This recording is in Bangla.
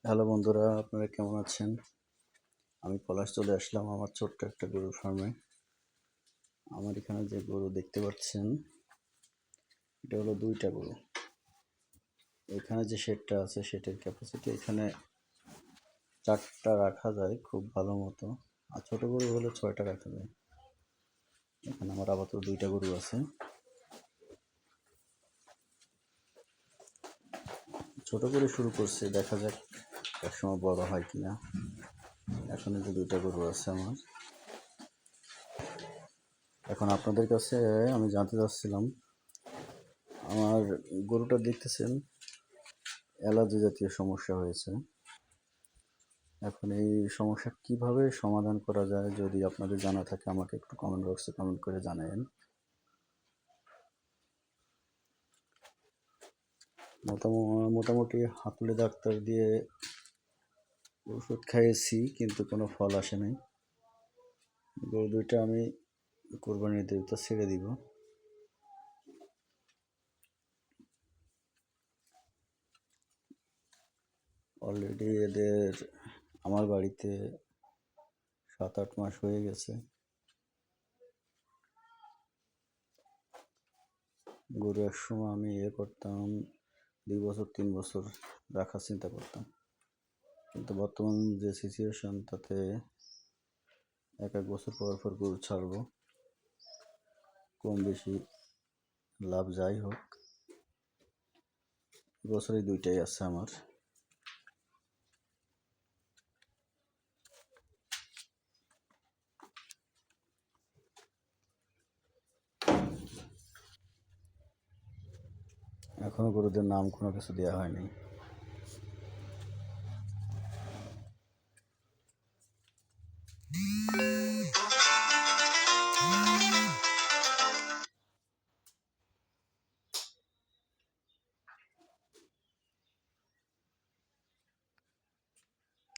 হ্যালো বন্ধুরা, আপনারা কেমন আছেন? আমি পলাশ চলে আসলাম আমার ছোট্ট একটা গরুর ফার্মে। আমার এখানে যে গরু দেখতে পাচ্ছেন, এটা হলো 2টা গরু। এখানে যে শেডটা আছে সেটার ক্যাপাসিটি এখানে 4টা রাখা যায় খুব ভালো মতো, আর ছোট গরু হলে 6টা রাখা যায়। এখানে আমার আপাতত 2টা গরু আছে। ছোট করে শুরু করছি, দেখা যাক একসময় বড় হয় কিনা। এখন যে 2টা গরু আছে আমার। এখন আপনাদের কাছে আমি জানতে চাচ্ছিলাম, আমার গরুটা দেখতেছেন অ্যালার্জি জাতীয় সমস্যা হয়েছে। এখন এই সমস্যা কিভাবে সমাধান করা যায়, যদি আপনাদের জানা থাকে আমাকে একটু কমেন্ট বক্সে কমেন্ট করে জানাবেন। মোটামুটি হাতুড়ে ডাক্তার দিয়ে ওষুধ খাইয়েছি, কিন্তু কোনো ফল আসে নাই। গরু 2টা আমি কোরবানির ঈদে তো ছেড়ে দিব। অলরেডি এদের আমার বাড়িতে 7-8 মাস হয়ে গেছে। গরু একসময় আমি করতাম 2 বছর 3 বছর রাখার চিন্তা করতাম, কিন্তু বর্তমান যে সিচুয়েশন তাতে 1-1 বছর পর পর গরু ছাড়বো। কম বেশি লাভ যাই হোক, বছরে 2টাই আছে আমার। এখনো গরুদের নাম কোনো কিছু দেওয়া হয়নি।